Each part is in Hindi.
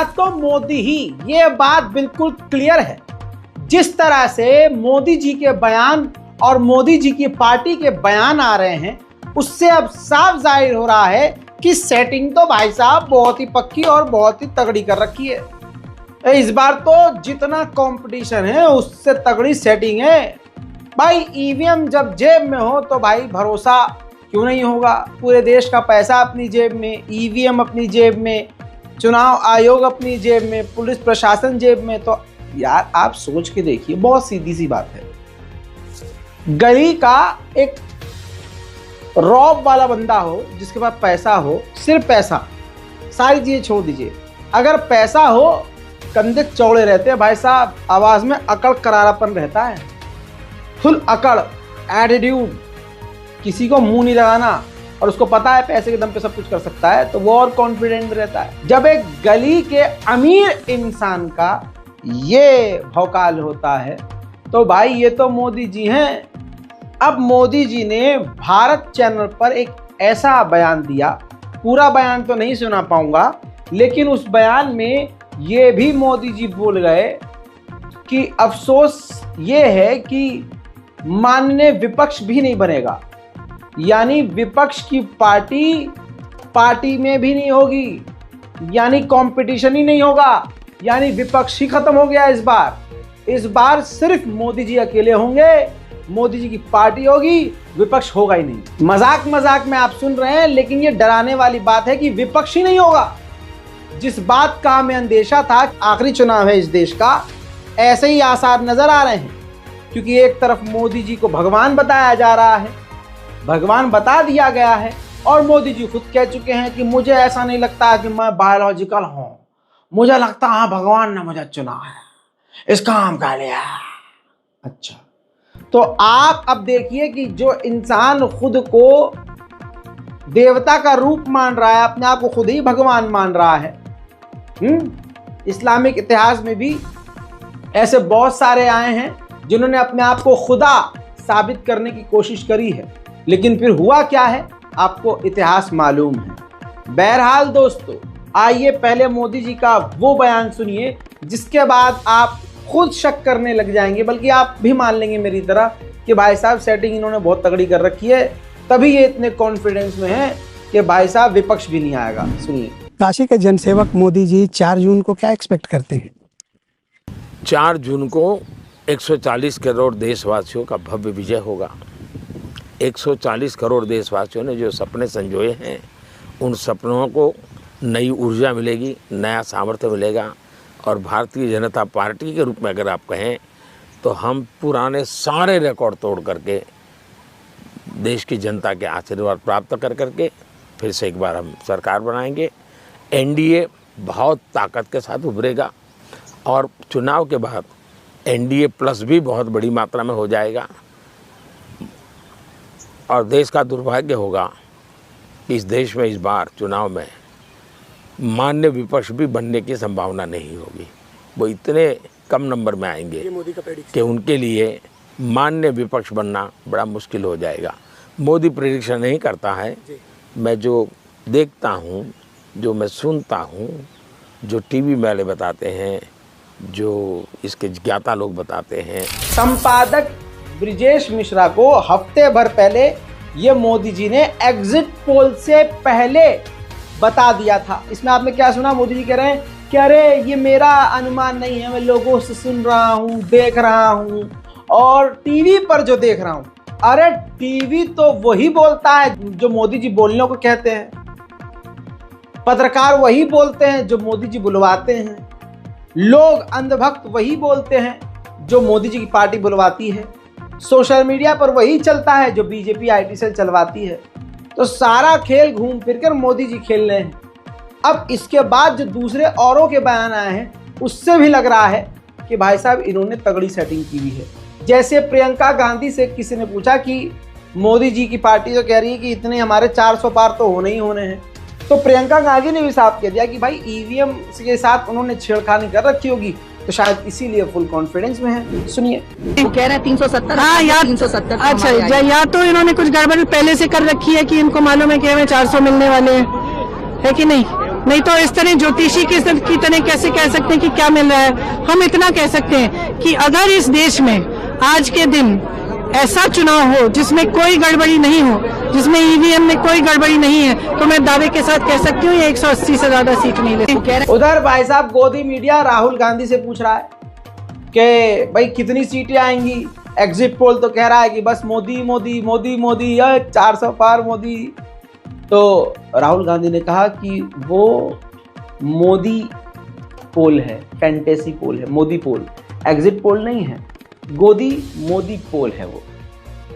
होगा तो मोदी ही, ये बात बिल्कुल क्लियर है। जिस तरह से मोदी जी के बयान और मोदी जी की पार्टी के बयान आ रहे हैं, उससे अब साफ जाहिर हो रहा है कि सेटिंग तो भाई साहब बहुत ही पक्की और बहुत ही तगड़ी कर रखी है। इस बार तो जितना कंपटीशन है उससे तगड़ी सेटिंग है। भाई ईवीएम जब जेब में हो तो भाई भरोसा क्यों नहीं होगा। पूरे देश का पैसा अपनी जेब में, ईवीएम अपनी जेब में, चुनाव आयोग अपनी जेब में, पुलिस प्रशासन जेब में, तो यार आप सोच के देखिए, बहुत सीधी सी बात है। गली का एक रॉब वाला बंदा हो जिसके पास पैसा हो, सिर्फ पैसा, सारी चीजें छोड़ दीजिए, अगर पैसा हो, कंधे चौड़े रहते हैं भाई साहब, आवाज में अकड़ करारापन रहता है, फुल अकड़, एटीट्यूड, किसी को मुंह नहीं लगाना, और उसको पता है पैसे के दम पे सब कुछ कर सकता है, तो वो और कॉन्फिडेंट रहता है। जब एक गली के अमीर इंसान का ये भौकाल होता है तो भाई ये तो मोदी जी हैं। अब मोदी जी ने भारत चैनल पर एक ऐसा बयान दिया, पूरा बयान तो नहीं सुना पाऊंगा, लेकिन उस बयान में ये भी मोदी जी बोल गए कि अफसोस ये है कि माननीय विपक्ष भी नहीं बनेगा, यानी विपक्ष की पार्टी में भी नहीं होगी, यानी कंपटीशन ही नहीं होगा, यानी विपक्ष ही खत्म हो गया। इस बार सिर्फ मोदी जी अकेले होंगे, मोदी जी की पार्टी होगी, विपक्ष होगा ही नहीं। मजाक में आप सुन रहे हैं, लेकिन ये डराने वाली बात है कि विपक्ष ही नहीं होगा। जिस बात का हमें अंदेशा था, आखिरी चुनाव है इस देश का, ऐसे ही आसार नजर आ रहे हैं, क्योंकि एक तरफ मोदी जी को भगवान बताया जा रहा है, भगवान बता दिया गया है, और मोदी जी खुद कह चुके हैं कि मुझे ऐसा नहीं लगता कि मैं बायोलॉजिकल हूं, मुझे लगता है भगवान ने मुझे चुना है, इस काम का लिया। अच्छा, तो आप अब देखिए कि जो इंसान खुद को देवता का रूप मान रहा है, अपने आप को खुद ही भगवान मान रहा है, इस्लामिक इतिहास में भी ऐसे बहुत सारे आए हैं जिन्होंने अपने आप को खुदा साबित करने की कोशिश करी है, लेकिन फिर हुआ क्या है आपको इतिहास मालूम है। बहरहाल दोस्तों, आइए पहले मोदी जी का वो बयान सुनिए जिसके बाद आप खुद शक करने लग जाएंगे, बल्कि आप भी मान लेंगे मेरी तरह कि भाई साहब सेटिंग इन्होंने बहुत तगड़ी कर रखी है, तभी ये इतने कॉन्फिडेंस में हैं कि भाई साहब विपक्ष भी नहीं आएगा। सुनिए। काशी के जनसेवक मोदी जी 4 जून को क्या एक्सपेक्ट करते हैं? 4 जून को 140 करोड़ देशवासियों का भव्य विजय होगा। 140 करोड़ देशवासियों ने जो सपने संजोए हैं, उन सपनों को नई ऊर्जा मिलेगी, नया सामर्थ्य मिलेगा, और भारतीय जनता पार्टी के रूप में अगर आप कहें तो हम पुराने सारे रिकॉर्ड तोड़ करके देश की जनता के आशीर्वाद प्राप्त कर करके फिर से एक बार हम सरकार बनाएंगे। एनडीए बहुत ताकत के साथ उभरेगा, और चुनाव के बाद एनडीए प्लस भी बहुत बड़ी मात्रा में हो जाएगा। और देश का दुर्भाग्य होगा कि इस देश में इस बार चुनाव में मान्य विपक्ष भी बनने की संभावना नहीं होगी। वो इतने कम नंबर में आएंगे कि उनके लिए मान्य विपक्ष बनना बड़ा मुश्किल हो जाएगा। मोदी प्रेडिक्शन नहीं करता है, मैं जो देखता हूँ, जो मैं सुनता हूँ, जो टीवी वाले बताते हैं, जो इसके ज्ञाता लोग बताते हैं। संपादक ब्रिजेश मिश्रा को हफ्ते भर पहले ये मोदी जी ने एग्जिट पोल से पहले बता दिया था। इसमें आपने क्या सुना? मोदी जी कह रहे हैं कि अरे ये मेरा अनुमान नहीं है, मैं लोगों से सुन रहा हूँ, देख रहा हूँ, और टीवी पर जो देख रहा हूँ। अरे टीवी तो वही बोलता है जो मोदी जी बोलने को कहते हैं, पत्रकार वही बोलते हैं जो मोदी जी बुलवाते हैं, लोग अंधभक्त वही बोलते हैं जो मोदी जी की पार्टी बुलवाती है, सोशल मीडिया पर वही चलता है जो बीजेपी आईटी सेल चलवाती है। तो सारा खेल घूम फिर कर मोदी जी खेल रहे हैं। अब इसके बाद जो दूसरे औरों के बयान आए हैं, उससे भी लग रहा है कि भाई साहब इन्होंने तगड़ी सेटिंग की हुई है। जैसे प्रियंका गांधी से किसी ने पूछा कि मोदी जी की पार्टी जो कह रही है कि इतने हमारे 400 पार तो होने ही होने हैं, तो प्रियंका गांधी ने भी साफ कह दिया कि भाई ईवीएम के साथ उन्होंने छेड़खानी कर रखी होगी, तो शायद इसीलिए फुल कॉन्फिडेंस में है। सुनिए। वो कह रहे हैं 370। हाँ यार 370। अच्छा, या तो इन्होंने कुछ गड़बड़ पहले से कर रखी है कि इनको मालूम है कि हमें 400 मिलने वाले हैं, है कि नहीं? नहीं तो इस तरह ज्योतिषी की तरह कैसे कह सकते हैं कि क्या मिल रहा है। हम इतना कह सकते हैं कि अगर इस देश में आज के दिन ऐसा चुनाव हो जिसमें कोई गड़बड़ी नहीं हो, जिसमें ईवीएम में कोई गड़बड़ी नहीं है, तो मैं दावे के साथ कह सकती हूँ ये 180 से ज्यादा सीट नहीं ले। उधर भाई साहब गोदी मीडिया राहुल गांधी से पूछ रहा है कि भाई कितनी सीटें आएंगी। एग्जिट पोल तो कह रहा है कि बस मोदी मोदी मोदी मोदी या 400 पार मोदी। तो राहुल गांधी ने कहा कि वो मोदी पोल है, फैंटेसी पोल है, मोदी पोल, एग्जिट पोल नहीं है, गोदी मोदी पोल है वो।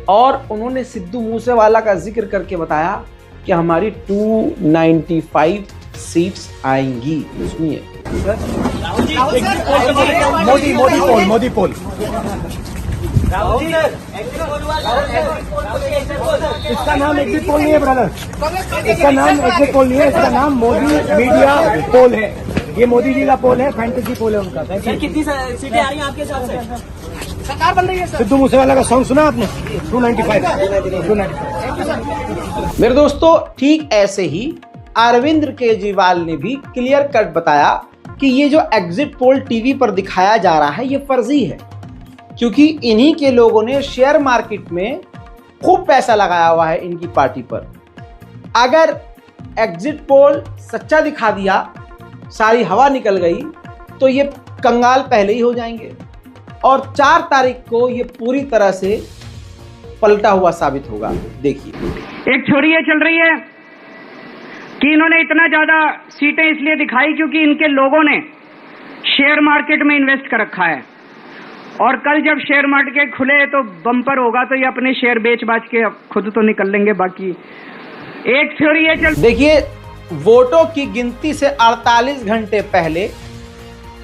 और उन्होंने सिद्धू मूसेवाला का जिक्र करके बताया कि हमारी 295 सीट्स आएंगी। सुनिए। मोदी पोल इसका नाम एग्जिट पोल नहीं है ब्रदर, इसका नाम एग्जिट पोल नहीं है, इसका नाम मोदी मीडिया पोल है। ये मोदी जी का पोल है, फैंटेसी पोल है उनका। कितनी सीटें आ रही हैं आपके हिसाब से? सरकार बन रही है। सिद्धू मूसेवाला का सॉन्ग सुना आपने? 295। मेरे दोस्तों, ठीक ऐसे ही अरविंद केजरीवाल ने भी क्लियर कट बताया कि ये जो एग्जिट पोल टीवी पर दिखाया जा रहा है ये फर्जी है, क्योंकि इन्हीं के लोगों ने शेयर मार्केट में खूब पैसा लगाया हुआ है इनकी पार्टी पर। अगर एग्जिट पोल सच्चा दिखा दिया, सारी हवा निकल गई, तो ये कंगाल पहले ही हो जाएंगे और 4 तारीख को ये पूरी तरह से पलटा हुआ साबित होगा। देखिए, एक थ्योरी ये चल रही है कि इन्होंने इतना ज्यादा सीटें इसलिए दिखाई क्योंकि इनके लोगों ने शेयर मार्केट में इन्वेस्ट कर रखा है, और कल जब शेयर मार्केट खुले तो बम्पर होगा, तो ये अपने शेयर बेच बाच के खुद तो निकल लेंगे। बाकी एक थ्योरी ये चल, देखिए, वोटों की गिनती से 48 घंटे पहले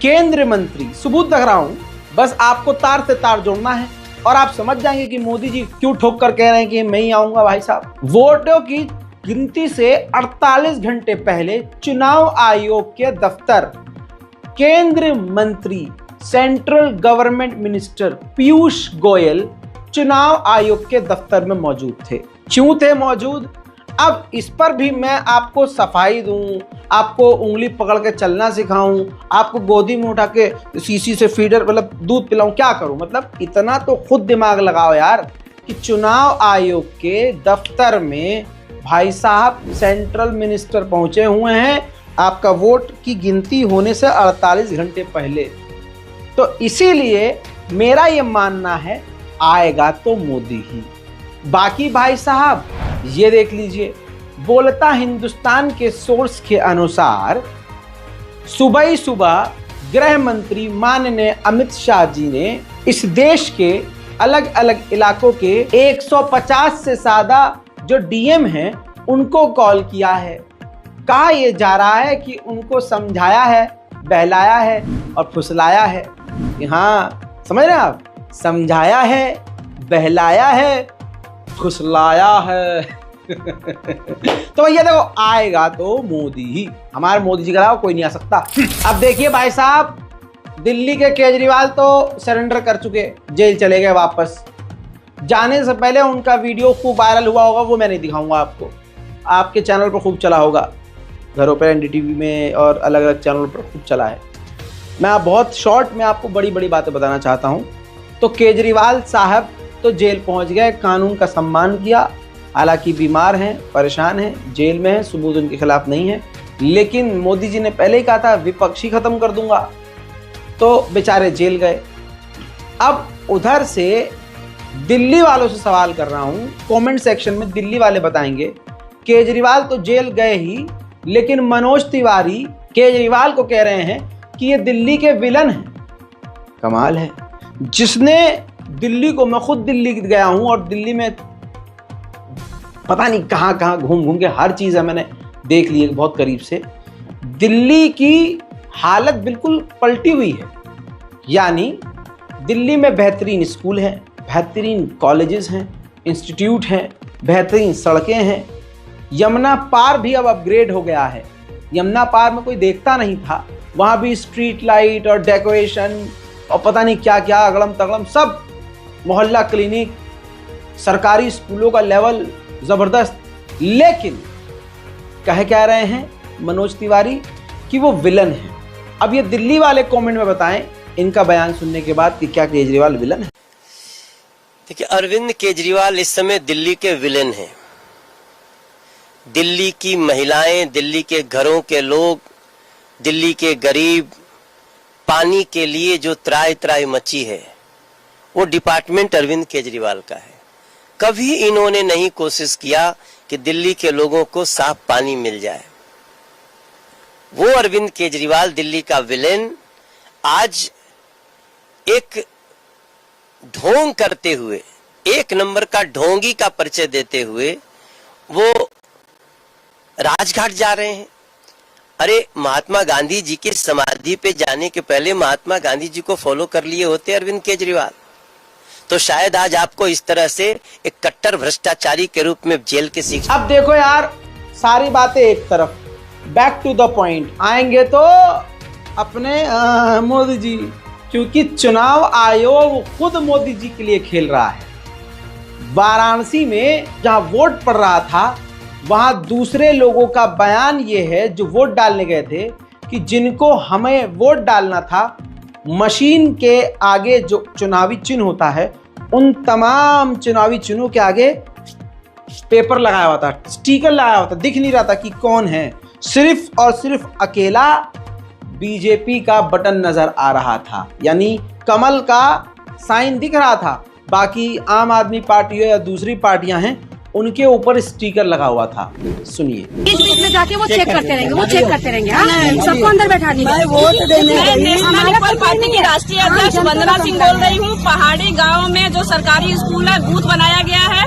केंद्रीय मंत्री, सबूत रख रहा हूं, बस आपको तार से तार जोड़ना है और आप समझ जाएंगे कि मोदी जी क्यों ठोक कर कह रहे हैं कि मैं ही आऊंगा। भाई साहब, वोटों की गिनती से 48 घंटे पहले चुनाव आयोग के दफ्तर केंद्रीय मंत्री central government minister Piyush Goyal चुनाव आयोग के दफ्तर में मौजूद थे। क्यों थे मौजूद? अब इस पर भी मैं आपको सफाई दूं, आपको उंगली पकड़ के चलना सिखाऊं, आपको गोदी में उठा के सीसी से फीडर मतलब दूध पिलाऊं, क्या करूं? मतलब इतना तो खुद दिमाग लगाओ यार कि चुनाव आयोग के दफ्तर में भाई साहब सेंट्रल मिनिस्टर पहुंचे हुए हैं आपका वोट की गिनती होने से 48 घंटे पहले। तो इसीलिए मेरा ये मानना है आएगा तो मोदी ही। बाकी भाई साहब ये देख लीजिए, बोलता हिंदुस्तान के सोर्स के अनुसार सुबह ही सुबह गृह मंत्री माननीय अमित शाह जी ने इस देश के अलग अलग इलाकों के 150 से ज्यादा जो डीएम हैं उनको कॉल किया है। कहा यह जा रहा है कि उनको समझाया है, बहलाया है और फुसलाया है। हाँ, समझ रहे हैं आप? समझाया है, बहलाया है, फुसलाया है। तो ये देखो, आएगा तो मोदी ही। हमारे मोदी जी के अलावा कोई नहीं आ सकता। अब देखिए भाई साहब, दिल्ली के केजरीवाल तो सरेंडर कर चुके, जेल चले गए वापस। जाने से पहले उनका वीडियो खूब वायरल हुआ होगा, वो मैं नहीं दिखाऊंगा आपको, आपके चैनल पर खूब चला होगा, घरों पर एनडीटीवी में और अलग अलग चैनल पर खूब चला है। मैं बहुत शॉर्ट में आपको बड़ी बड़ी बातें बताना चाहता हूं। तो केजरीवाल साहब तो जेल पहुंच गए, कानून का सम्मान किया, हालांकि बीमार हैं, परेशान हैं, जेल में हैं, सबूत उनके खिलाफ नहीं है, लेकिन मोदी जी ने पहले ही कहा था विपक्ष ही खत्म कर दूंगा, तो बेचारे जेल गए। अब उधर से दिल्ली वालों से सवाल कर रहा हूं, कमेंट सेक्शन में दिल्ली वाले बताएंगे, केजरीवाल तो जेल गए ही, लेकिन मनोज तिवारी केजरीवाल को कह रहे हैं कि ये दिल्ली के विलन हैं। कमाल है। जिसने दिल्ली को, मैं खुद दिल्ली गया हूं और दिल्ली में पता नहीं कहां कहां घूम घूम के हर चीज है मैंने देख ली है बहुत करीब से। दिल्ली की हालत बिल्कुल पलटी हुई है। यानी दिल्ली में बेहतरीन स्कूल हैं, बेहतरीन कॉलेजेस हैं, इंस्टीट्यूट हैं, बेहतरीन सड़कें हैं। यमुना पार भी अब अपग्रेड हो गया है। यमुना पार में कोई देखता नहीं था, वहाँ भी स्ट्रीट लाइट और डेकोरेशन और पता नहीं क्या क्या अगड़म तगड़म सब, मोहल्ला क्लिनिक, सरकारी स्कूलों का लेवल ज़बरदस्त। लेकिन कह रहे हैं मनोज तिवारी कि वो विलन है। अब ये दिल्ली वाले कमेंट में बताएं इनका बयान सुनने के बाद कि क्या केजरीवाल विलन है। देखिए, अरविंद केजरीवाल इस समय दिल्ली के विलेन हैं। दिल्ली की महिलाएं, दिल्ली के घरों के लोग, दिल्ली के गरीब, पानी के लिए जो त्राहि त्राहि मची है, वो डिपार्टमेंट अरविंद केजरीवाल का है। कभी इन्होंने नहीं कोशिश किया कि दिल्ली के लोगों को साफ पानी मिल जाए। वो अरविंद केजरीवाल, दिल्ली का विलेन, आज एक ढोंग करते हुए, एक नंबर का ढोंगी का परिचय देते हुए वो राजघाट जा रहे हैं। अरे, महात्मा गांधी जी की समाधि पे जाने के पहले महात्मा गांधी जी को फॉलो कर लिए होते अरविंद केजरीवाल, तो शायद आज आपको इस तरह से एक कट्टर भ्रष्टाचारी के रूप में जेल के शिक्षा। अब देखो यार, सारी बातें एक तरफ, बैक टू द पॉइंट आएंगे तो अपने मोदी जी, क्योंकि चुनाव आयोग खुद मोदी जी के लिए खेल रहा है। वाराणसी में जहां वोट पड़ रहा था, वहां दूसरे लोगों का बयान ये है जो वोट डालने गए थे कि जिनको हमें वोट डालना था, मशीन के आगे जो चुनावी चिन्ह होता है, उन तमाम चुनावी चिन्हों के आगे पेपर लगाया हुआ था, स्टिकर लगाया हुआ था, दिख नहीं रहा था कि कौन है। सिर्फ और सिर्फ अकेला बीजेपी का बटन नजर आ रहा था, यानी कमल का साइन दिख रहा था। बाकी आम आदमी पार्टी हो या दूसरी पार्टियां हैं, उनके ऊपर स्टिकर लगा हुआ था। सुनिए, बीच बीच में जाके वो चेक करते रहेंगे, वो चेक करते रहेंगे। सबको अंदर बैठा दीजिए। वोट देने नेशनल पीपल पार्टी की राष्ट्रीय अध्यक्ष वंदना सिंह बोल रही हूँ। पहाड़ी गांव में जो सरकारी स्कूल है, बूथ बनाया गया है,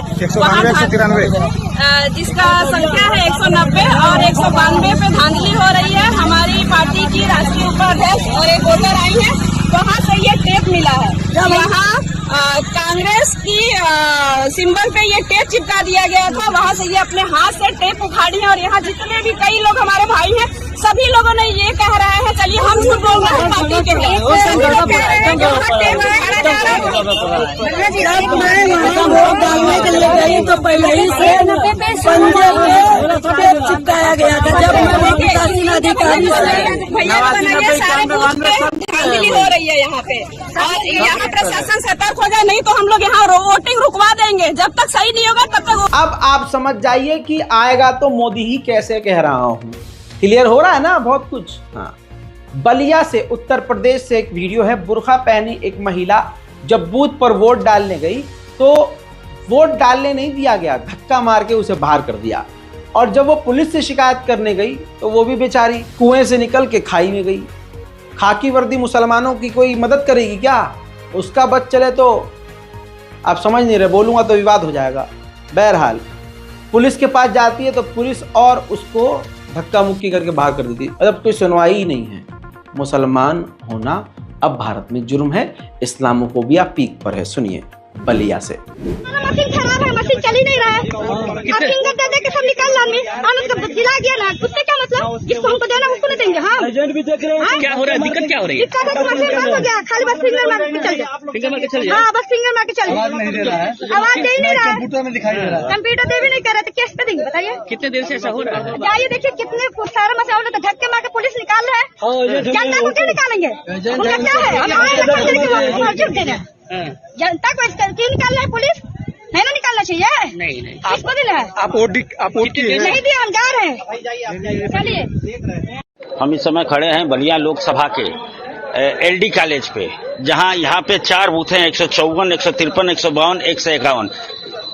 जिसका संख्या है 190 और 192 पे धांधली हो रही है। हमारी पार्टी की राष्ट्रीय उपाध्यक्ष और एक वोटर आई है, वहाँ से ये टेप मिला है। यहाँ कांग्रेस की सिंबल पे ये टेप चिपका दिया गया था, वहाँ से ये अपने हाथ से टेप उखाड़ी है। और यहाँ जितने भी कई लोग हमारे भाई हैं, सभी लोगों ने ये कह रहे हैं, चलिए हम झूठ बोल रहे हैं पार्टी के लिए, सभी लोग कह रहे हैं कि वहाँ टेप उखाड़ा जा रहा है। जब मैं वहाँ वोट डालने के लिए गई तो पहले ही से टेप चिपकाया गया था। जब मैं अधिकारी धांधली हो रही है यहाँ पे, और यहाँ प्रशासन सतर्क हो जाए, नहीं तो हम लोग यहाँ वोटिंग रुकवा देंगे। जब तक सही नहीं होगा तब तक। अब आप समझ जाइए कि आएगा तो मोदी ही कैसे कह रहा हूँ। क्लियर हो रहा है ना बहुत कुछ। हाँ, बलिया से, उत्तर प्रदेश से एक वीडियो है। बुर्का पहनी एक महिला जब बूथ पर वोट डालने गई तो वोट डालने नहीं दिया गया, धक्का मार के उसे बाहर कर दिया। और जब वो पुलिस से शिकायत करने गई तो वो भी बेचारी कुएं से निकल के खाई में गई। खाकी वर्दी मुसलमानों की कोई मदद करेगी क्या? उसका बच चले तो आप समझ नहीं रहे, बोलूँगा तो विवाद हो जाएगा। बहरहाल पुलिस के पास जाती है तो पुलिस और उसको धक्का मुक्की करके बाहर कर देती है। अब कोई सुनवाई ही नहीं है। मुसलमान होना अब भारत में जुर्म है, इस्लामोफोबिया पीक पर है। सुनिए बलिया से। मशीन खराब है, मशीन चल ही नहीं रहा है। फिंगर दे के सब निकाल ला, उसको जिला गया ना, उससे क्या मतलब? जिसको हमको देना उसको नहीं देंगे। हाँ, एजेंट भी देख रहे हैं। क्या हो रहा है? दिक्कत क्या हो रही है? दिक्कत है, मशीन बंद हो गया, खाली बस फिंगर मार के चल जाए। फिंगर मार के चल जाए? हाँ, बस फिंगर मार के चल जाए। आवाज नहीं दे रहा है, आवाज दे ही नहीं रहा है, कंप्यूटर में दिखाई दे रहा है। कंप्यूटर दे भी नहीं कर रहे तो कैसे देंगे बताइए? कितने देर से ऐसा हो रहा है? जाइए देखिए, कितने सारा मसाला तो धक्के मार के पुलिस निकाल रहा है। जनता को क्यों निकालेंगे? उनका क्या है? जनता को क्यों निकाल रहा है पुलिस? नहीं ना निकालना चाहिए। नहीं किसको देना है? आप वोट नहीं दिया, हम जा रहे हैं। चलिए, हम इस समय खड़े हैं बलिया लोकसभा के एलडी कॉलेज पे, जहां यहाँ पे 4 बूथ हैं, 154, 153, 152, 151।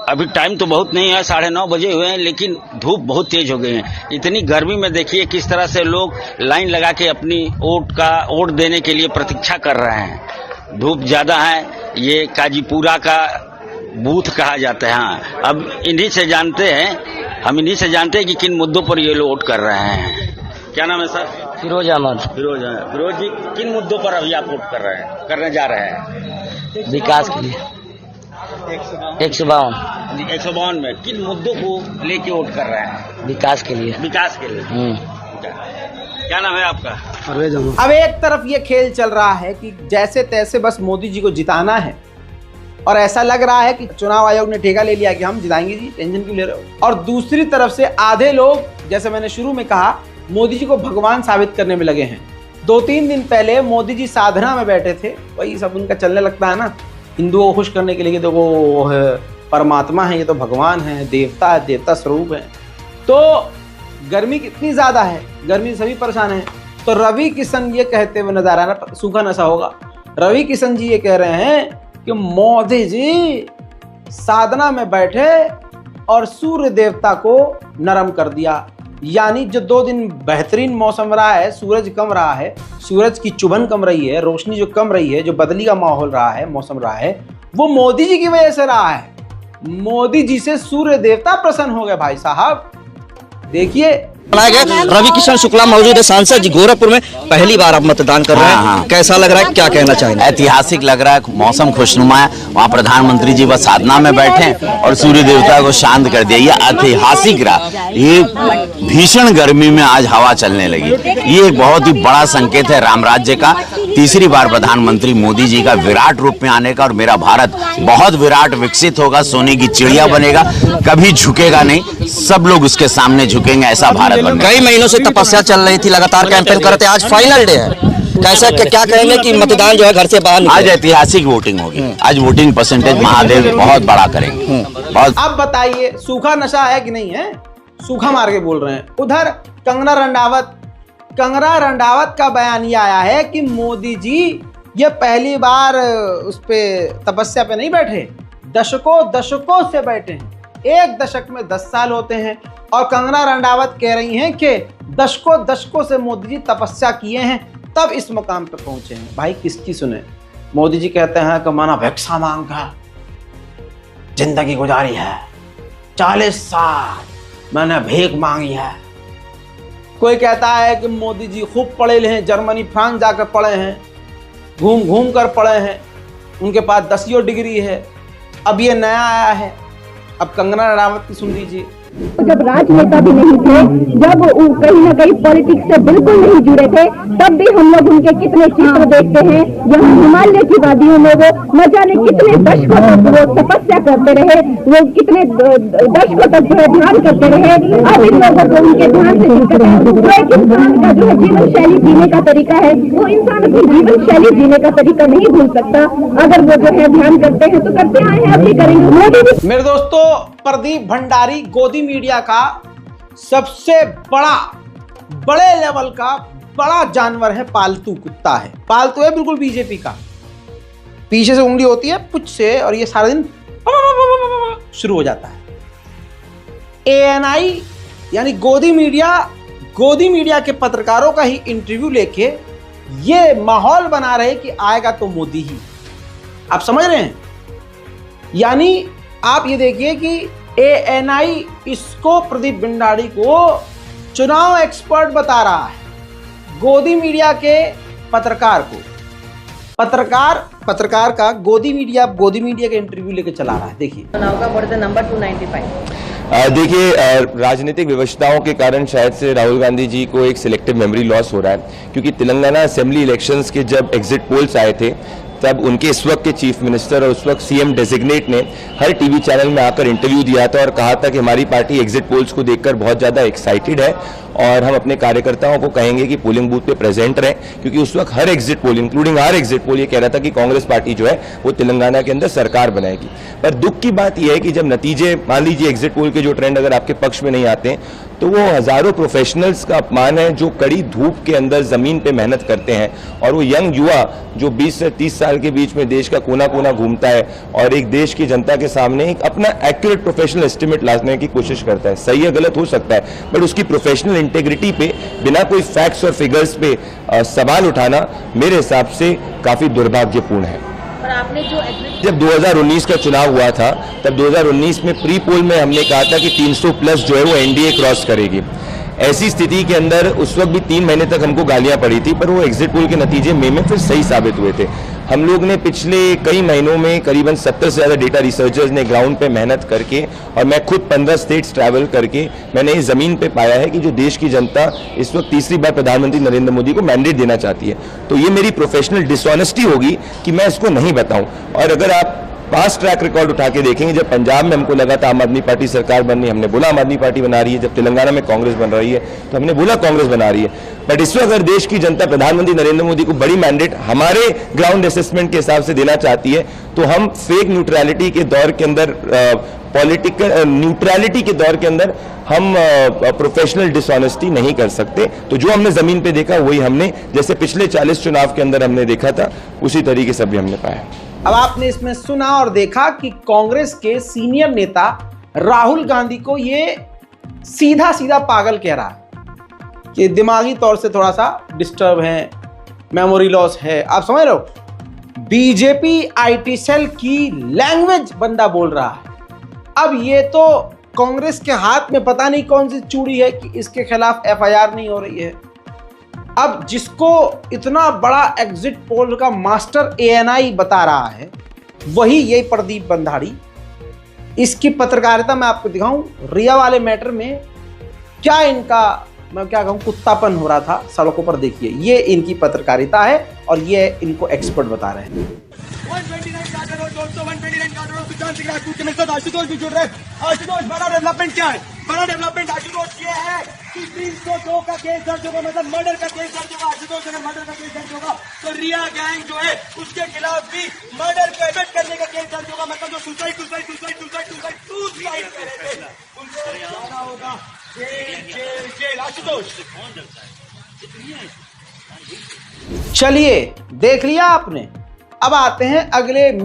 अभी टाइम तो बहुत नहीं है, 9:30 बजे हुए हैं, लेकिन धूप बहुत तेज हो गई है। इतनी गर्मी में देखिए किस तरह से लोग लाइन लगा के अपनी वोट देने के लिए प्रतीक्षा कर रहे हैं। धूप ज्यादा है। ये काजीपुरा का बूथ कहा जाता है। हाँ, अब इन्हीं से जानते हैं कि किन मुद्दों पर ये लोग वोट कर रहे हैं। क्या नाम है सर? फिरोज अहमद। फिरोज जी, किन मुद्दों पर अभी आप वोट करने जा रहे हैं? विकास के लिए। 152 में किन मुद्दों को लेके वोट कर रहे हैं? विकास के लिए। विकास के लिए। क्या नाम है आपका? अब एक तरफ ये खेल चल रहा है कि जैसे तैसे बस मोदी जी को जिताना है, और ऐसा लग रहा है कि चुनाव आयोग ने ठेका ले लिया कि हम जिताएंगे जी, टेंशन क्यों ले रहे हो। और दूसरी तरफ से आधे लोग, जैसे मैंने शुरू में कहा मोदी जी को भगवान साबित करने में लगे हैं। 2-3 दिन पहले मोदी जी साधना में बैठे थे, वही सब उनका चलने लगता है ना, हिंदुओं को खुश करने के लिए, देखो वो है परमात्मा है, ये तो भगवान है, देवता है, देवता स्वरूप है। तो गर्मी कितनी ज़्यादा है, गर्मी से सभी परेशान हैं। तो रवि किशन ये कहते हुए नजर आ रहा है, सूखा नशा होगा। रवि किशन जी ये कह रहे हैं कि मोदी जी साधना में बैठे और सूर्य देवता को नरम कर दिया। यानी जो 2 दिन बेहतरीन मौसम रहा है, सूरज कम रहा है, सूरज की चुभन कम रही है, रोशनी जो कम रही है, जो बदली का माहौल रहा है, मौसम रहा है, वो मोदी जी की वजह से रहा है। मोदी जी से सूर्य देवता प्रसन्न हो गए भाई साहब। देखिए बनाए गए। रवि किशन शुक्ला मौजूद है, सांसद जी गोरखपुर में पहली बार आप मतदान कर रहे हैं, कैसा लग रहा है, क्या कहना चाहेंगे? ऐतिहासिक लग रहा है, मौसम खुशनुमा है, वहाँ प्रधानमंत्री जी बस साधना में बैठे और सूर्य देवता को शांत कर दिया। ये ऐतिहासिक रहा। ये भीषण गर्मी में आज हवा चलने लगी, ये एक बहुत ही बड़ा संकेत है राम राज्य का। तीसरी बार प्रधानमंत्री मोदी जी का विराट रूप में आने का, और मेरा भारत बहुत विराट विकसित होगा, सोने की चिड़िया बनेगा, कभी झुकेगा नहीं, सब लोग उसके सामने झुकेंगे, ऐसा भारत। कई महीनों से तपस्या चल रही थी, लगातार कैंपेन करते, आज फाइनल डे है, कैसा क्या कहेंगे कि मतदान जो है घर से बाहर? आज ऐतिहासिक वोटिंग होगी, आज वोटिंग परसेंटेज महादेव बहुत बड़ा करेंगे। बहुत। अब बताइए सूखा नशा है कि नहीं है? सूखा मार के बोल रहे हैं। उधर कंगना रंडावत का बयान ये आया है कि मोदी जी ये पहली बार उस पे तपस्या पे नहीं बैठे, दशकों से बैठे हैं। 1 दशक में 10 साल होते हैं, और कंगना रंडावत कह रही हैं कि दशकों से मोदी जी तपस्या किए हैं, तब इस मुकाम पर पहुंचे हैं। भाई किसकी सुने? मोदी जी कहते हैं कि मैंने भिक्षा मांग कर जिंदगी गुजारी है, 40 साल मैंने भीख मांगी है। कोई कहता है कि मोदी जी खूब पढ़े हैं, जर्मनी फ्रांस जाकर पढ़े हैं, घूम कर पढ़े हैं, उनके पास 10 डिग्री है। अब ये नया आया है, अब कंगना रनावत की सुन लीजिए। जब राजनेता भी नहीं थे, जब वो कहीं ना कहीं पॉलिटिक्स से बिल्कुल नहीं जुड़े थे, तब भी हम लोग उनके कितने चित्र देखते हैं। यहाँ हिमालय की वादियों में वो न जाने कितने दशकों तक वो तपस्या करते रहे, वो कितने दशकों तक जो है ध्यान करते रहे। अब इन लोगों को उनके ध्यान से दिक्कत है। तो एक इंसान का जो है जीवन शैली जीने का तरीका है, वो इंसान अपनी जीवन शैली जीने का तरीका नहीं भूल सकता। अगर वो जो है ध्यान करते हैं तो करते आए हैं, अब भी करेंगे। मोदी मेरे दोस्तों, प्रदीप भंडारी गोदी मीडिया का सबसे बड़े लेवल का बड़ा जानवर है, पालतू कुत्ता है। पालतू है बिल्कुल बीजेपी का, पीछे से उंगली होती है पुछ से, और ये सारा दिन शुरू हो जाता है। ANI यानी गोदी मीडिया के पत्रकारों का ही इंटरव्यू लेके ये माहौल बना रहे कि आएगा तो मोदी ही। आप समझ रहे हैं? यानी आप ये देखिए कि ANI इसको, प्रदीप भंडारी को चुनाव एक्सपर्ट बता रहा है, गोदी मीडिया के पत्रकार को। पत्रकार का गोदी मीडिया के इंटरव्यू लेके चला रहा है। देखिए चुनाव का बढ़ते नंबर 295। देखिए, राजनीतिक विवशताओं के कारण शायद से राहुल गांधी जी को एक सिलेक्टिव मेमोरी लॉस हो रहा है, क्योंकि तेलंगाना असेंबली इलेक्शंस के जब एग्जिट पोल्स आए थे, तब उनके इस वक्त के चीफ मिनिस्टर और उस वक्त CM डेजिग्नेट ने हर टीवी चैनल में आकर इंटरव्यू दिया था और कहा था कि हमारी पार्टी एग्जिट पोल्स को देखकर बहुत ज़्यादा एक्साइटेड है और हम अपने कार्यकर्ताओं को कहेंगे कि पोलिंग बूथ पे प्रेजेंट रहें, क्योंकि उस वक्त हर exit poll including our exit poll ये कह रहा था कि कांग्रेस पार्टी जो है वो तेलंगाना के अंदर सरकार बनाएगी। पर दुख की बात यह है कि जब नतीजे, मान लीजिए एग्जिट पोल के जो ट्रेंड अगर आपके पक्ष में नहीं आते हैं, तो वो हजारों प्रोफेशनल्स का अपमान है जो कड़ी धूप के अंदर जमीन पे मेहनत करते हैं, और वो यंग युवा जो 20 से 30 साल के बीच में देश का कोना कोना घूमता है और एक देश की जनता के सामने एक अपना एक्यूरेट प्रोफेशनल एस्टिमेट लाने की कोशिश करता है। सही है गलत हो सकता है, बट उसकी प्रोफेशनल इंटेग्रिटी पे बिना कोई फैक्ट्स और फिगर्स पे सवाल उठाना मेरे हिसाब से काफी दुर्भाग्यपूर्ण है। आपने जो जब 2019 का चुनाव हुआ था, तब 2019 में प्री पोल में हमने कहा था कि 300 प्लस जो है वो NDA क्रॉस करेगी। ऐसी स्थिति के अंदर उस वक्त भी 3 महीने तक हमको गालियां पड़ी थी, पर वो एग्जिट पोल के नतीजे मई में फिर सही साबित हुए थे। हम लोग ने पिछले कई महीनों में करीबन 70 से ज़्यादा डेटा रिसर्चर्स ने ग्राउंड पे मेहनत करके, और मैं खुद 15 स्टेट्स ट्रैवल करके मैंने इस ज़मीन पे पाया है कि जो देश की जनता इस वक्त तीसरी बार प्रधानमंत्री नरेंद्र मोदी को मैंडेट देना चाहती है। तो ये मेरी प्रोफेशनल डिसऑनेस्टी होगी कि मैं इसको नहीं बताऊं। और अगर आप पास्ट ट्रैक रिकॉर्ड उठा के देखेंगे, जब पंजाब में हमको लगा था आम आदमी पार्टी सरकार बननी, हमने बोला आम आदमी पार्टी बना रही है। जब तेलंगाना में कांग्रेस बन रही है तो हमने बोला कांग्रेस बना रही है। बट इस वक्त अगर देश की जनता प्रधानमंत्री नरेंद्र मोदी को बड़ी मैंडेट हमारे ग्राउंड असेसमेंट के हिसाब से देना चाहती है, तो हम फेक न्यूट्रलिटी के दौर के अंदर, पॉलिटिकल न्यूट्रलिटी के दौर के अंदर हम प्रोफेशनल डिसऑनेस्टी नहीं कर सकते। तो जो हमने जमीन पे देखा वही हमने, जैसे पिछले 40 चुनाव के अंदर हमने देखा था, उसी तरीके से भी हमने पाया। अब आपने इसमें सुना और देखा कि कांग्रेस के सीनियर नेता राहुल गांधी को ये सीधा सीधा पागल कह रहा है कि दिमागी तौर से थोड़ा सा डिस्टर्ब है, मेमोरी लॉस है। आप समझ रहे हो, बीजेपी आईटी सेल की लैंग्वेज बंदा बोल रहा है। अब ये तो कांग्रेस के हाथ में पता नहीं कौन सी चूड़ी है कि इसके खिलाफ एफआईआर नहीं हो रही है। अब जिसको इतना बड़ा एग्जिट पोल का मास्टर एएनआई बता रहा है, वही ये प्रदीप बंधाड़ी, इसकी पत्रकारिता मैं आपको दिखाऊं। रिया वाले मैटर में क्या इनका, मैं क्या कहूं, कुत्तापन हो रहा था सड़कों पर। देखिए, ये इनकी पत्रकारिता है और ये इनको एक्सपर्ट बता रहे हैं। 129 आशुतोष भी जुड़ रहे हैं। आशुतोष, बड़ा डेवलपमेंट क्या है? बड़ा डेवलपमेंट आशुतोष ये है कि 302 का केस दर्ज होगा, मतलब मर्डर का केस दर्ज होगा। आशुतोष, अगर मर्डर का केस दर्ज होगा तो रिया गैंग जो है उसके खिलाफ भी मर्डर को एबेट करने का केस दर्ज होगा। मतलब जो सुसाइड कर रहे थे उनको जाना होगा जेल। आशुतोष, चलिए, देख लिया आपने। अब आते हैं अगले